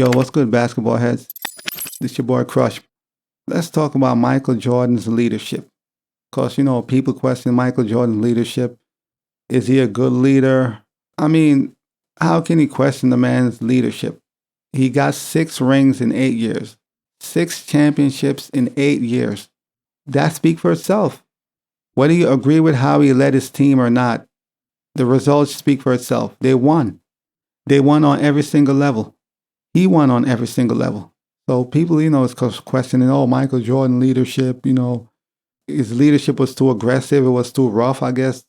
Yo, what's good, basketball heads? This your boy Crush. Let's talk about Michael Jordan's leadership. Because, people question Michael Jordan's leadership. Is he a good leader? I mean, how can he question the man's leadership? He got 6 rings in 8 years, 6 championships in 8 years. That speaks for itself. Whether you agree with how he led his team or not, the results speak for itself. They won. They won on every single level. He won on every single level. So people, is questioning, Michael Jordan leadership, his leadership was too aggressive. It was too rough, I guess.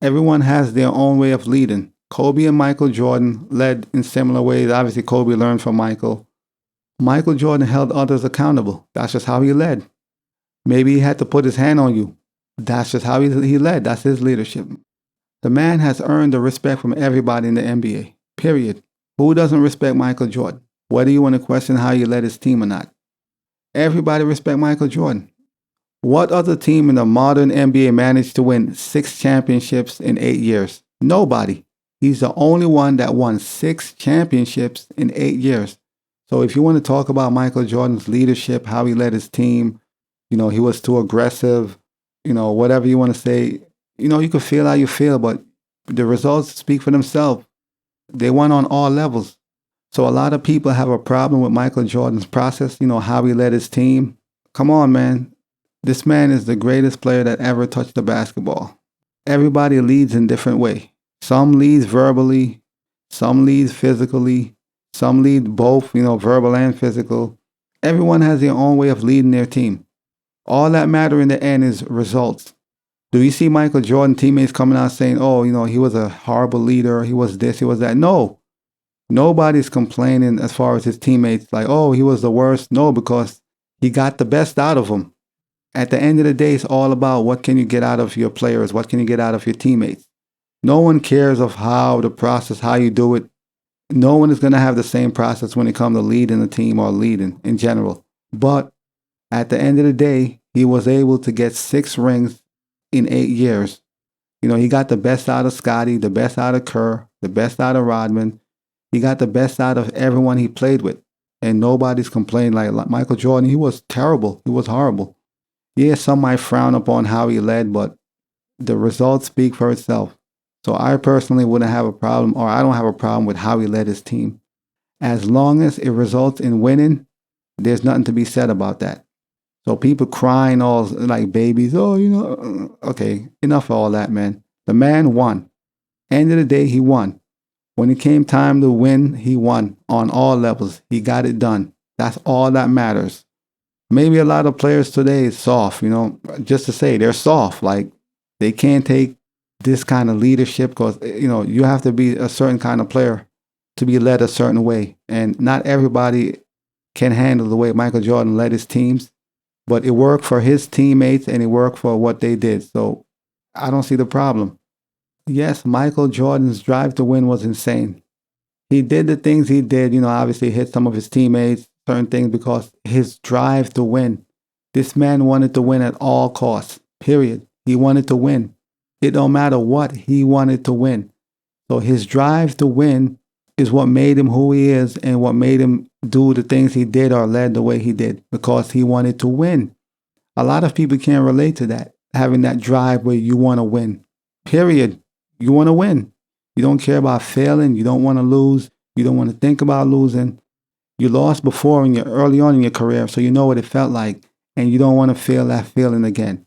Everyone has their own way of leading. Kobe and Michael Jordan led in similar ways. Obviously, Kobe learned from Michael. Michael Jordan held others accountable. That's just how he led. Maybe he had to put his hand on you. That's just how he led. That's his leadership. The man has earned the respect from everybody in the NBA, period. Who doesn't respect Michael Jordan? Whether you want to question how he led his team or not. Everybody respect Michael Jordan. What other team in the modern NBA managed to win 6 championships in 8 years? Nobody. He's the only one that won 6 championships in 8 years. So if you want to talk about Michael Jordan's leadership, how he led his team, he was too aggressive, whatever you want to say, you can feel how you feel, but the results speak for themselves. They won on all levels. So a lot of people have a problem with Michael Jordan's process, how he led his team. Come on, man. This man is the greatest player that ever touched the basketball. Everybody leads in different way. Some leads verbally, some leads physically, some lead both, verbal and physical. Everyone has their own way of leading their team. All that matter in the end is results. Do you see Michael Jordan teammates coming out saying, he was a horrible leader, he was this, he was that? No. Nobody's complaining as far as his teammates, like, he was the worst. No, because he got the best out of them. At the end of the day, it's all about what can you get out of your players, what can you get out of your teammates. No one cares of how the process, how you do it. No one is going to have the same process when it comes to leading a team or leading in general. But at the end of the day, he was able to get 6 rings in 8 years. He got the best out of Scotty, the best out of Kerr, the best out of Rodman. He got the best out of everyone he played with. And nobody's complaining like Michael Jordan. He was terrible. He was horrible. Yeah, some might frown upon how he led, but the results speak for itself. So I personally wouldn't have a problem, or I don't have a problem with how he led his team. As long as it results in winning, there's nothing to be said about that. So people crying all like babies, okay, enough of all that, man. The man won. End of the day, he won. When it came time to win, he won on all levels. He got it done. That's all that matters. Maybe a lot of players today is soft, just to say they're soft. Like they can't take this kind of leadership because, you have to be a certain kind of player to be led a certain way. And not everybody can handle the way Michael Jordan led his teams. But it worked for his teammates and it worked for what they did. So I don't see the problem. Yes, Michael Jordan's drive to win was insane. He did the things he did, obviously hit some of his teammates, certain things because his drive to win. This man wanted to win at all costs, period. He wanted to win. It don't matter what, he wanted to win. So his drive to win is what made him who he is and what made him do the things he did or led the way he did because he wanted to win. A lot of people can't relate to that, having that drive where you want to win, period. You want to win. You don't care about failing. You don't want to lose. You don't want to think about losing. You lost before early on in your career, so you know what it felt like, and you don't want to feel that feeling again.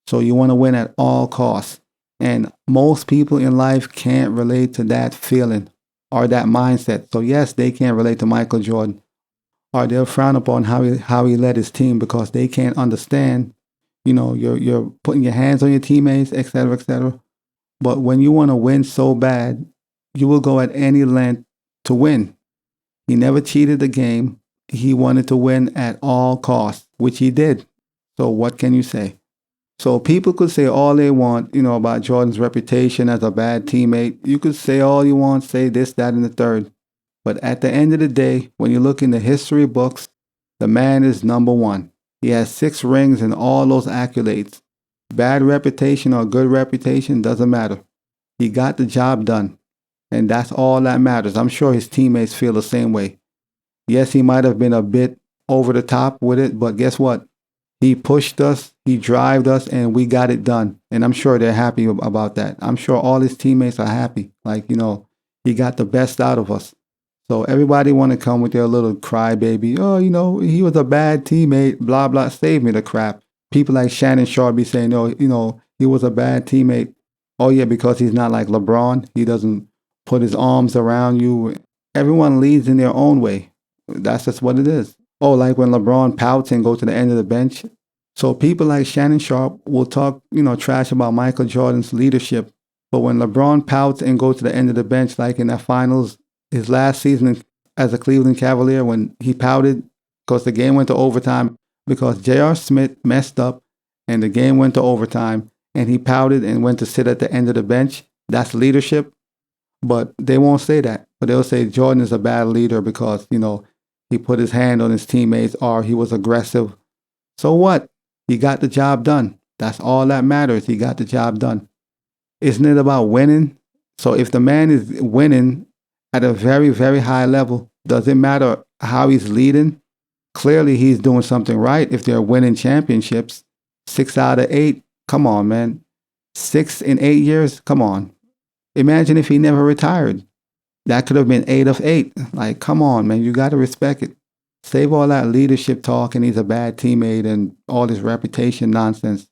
So you want to win at all costs. And most people in life can't relate to that feeling or that mindset. So yes, they can't relate to Michael Jordan, or they'll frown upon how he led his team because they can't understand, you're putting your hands on your teammates, etc., etc. But when you want to win so bad, you will go at any length to win. He never cheated the game. He wanted to win at all costs, which he did. So what can you say? So people could say all they want, about Jordan's reputation as a bad teammate. You could say all you want, say this, that, and the third. But at the end of the day, when you look in the history books, the man is number one. He has 6 rings and all those accolades. Bad reputation or good reputation, doesn't matter. He got the job done. And that's all that matters. I'm sure his teammates feel the same way. Yes, he might have been a bit over the top with it, but guess what? He pushed us, he drove us, and we got it done. And I'm sure they're happy about that. I'm sure all his teammates are happy. Like, he got the best out of us. So everybody want to come with their little crybaby. Oh, he was a bad teammate, blah, blah. Save me the crap. People like Shannon Sharp be saying, oh, he was a bad teammate. Oh, yeah, because he's not like LeBron. He doesn't put his arms around you. Everyone leads in their own way. That's just what it is. Oh, like when LeBron pouts and go to the end of the bench. So people like Shannon Sharp will talk, trash about Michael Jordan's leadership. But when LeBron pouts and goes to the end of the bench, like in that finals, his last season as a Cleveland Cavalier, when he pouted because the game went to overtime because J.R. Smith messed up and the game went to overtime and he pouted and went to sit at the end of the bench. That's leadership. But they won't say that. But they'll say Jordan is a bad leader because, he put his hand on his teammates or he was aggressive. So what? He got the job done. That's all that matters. He got the job done. Isn't it about winning? So if the man is winning at a very, very high level, does it matter how he's leading? Clearly, he's doing something right if they're winning championships. 6 out of 8. Come on, man. 6 in 8 years? Come on. Imagine if he never retired. That could have been 8 of 8. Like, come on, man. You got to respect it. Save all that leadership talk and he's a bad teammate and all this reputation nonsense.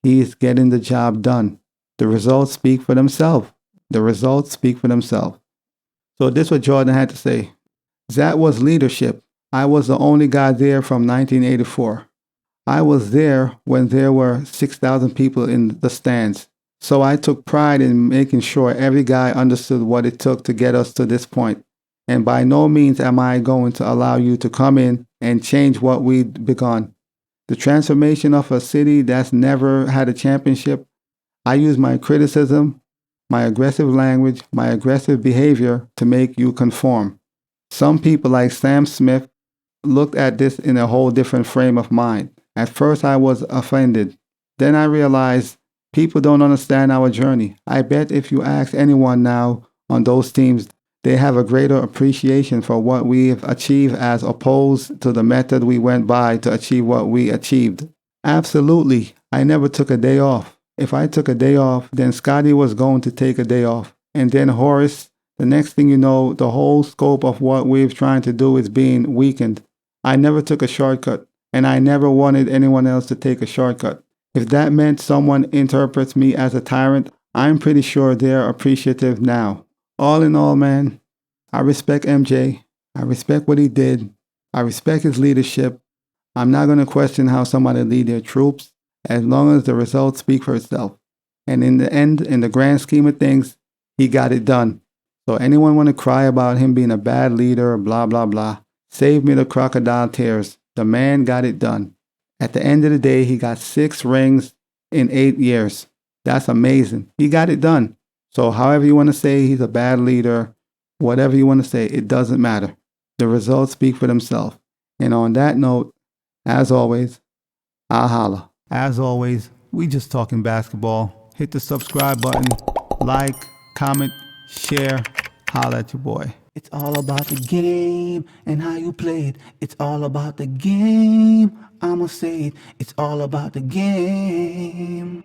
He's getting the job done. The results speak for themselves. The results speak for themselves. So this is what Jordan had to say. That was leadership. I was the only guy there from 1984. I was there when there were 6,000 people in the stands. So I took pride in making sure every guy understood what it took to get us to this point. And by no means am I going to allow you to come in and change what we'd begun. The transformation of a city that's never had a championship. I use my criticism, my aggressive language, my aggressive behavior to make you conform. Some people like Sam Smith looked at this in a whole different frame of mind. At first I was offended. Then I realized people don't understand our journey. I bet if you ask anyone now on those teams, they have a greater appreciation for what we've achieved as opposed to the method we went by to achieve what we achieved. Absolutely. I never took a day off. If I took a day off, then Scotty was going to take a day off. And then Horace, the next thing you know, the whole scope of what we're trying to do is being weakened. I never took a shortcut, and I never wanted anyone else to take a shortcut. If that meant someone interprets me as a tyrant, I'm pretty sure they're appreciative now. All in all, man, I respect MJ. I respect what he did. I respect his leadership. I'm not going to question how somebody lead their troops as long as the results speak for itself. And in the end, in the grand scheme of things, he got it done. So anyone want to cry about him being a bad leader, blah, blah, blah, save me the crocodile tears. The man got it done. At the end of the day, he got 6 rings in 8 years. That's amazing. He got it done. So however you want to say he's a bad leader, whatever you want to say, it doesn't matter. The results speak for themselves. And on that note, as always, I'll holla. As always, we just talking basketball. Hit the subscribe button, like, comment, share, holla at your boy. It's all about the game and how you play it. It's all about the game. I'ma say it. It's all about the game.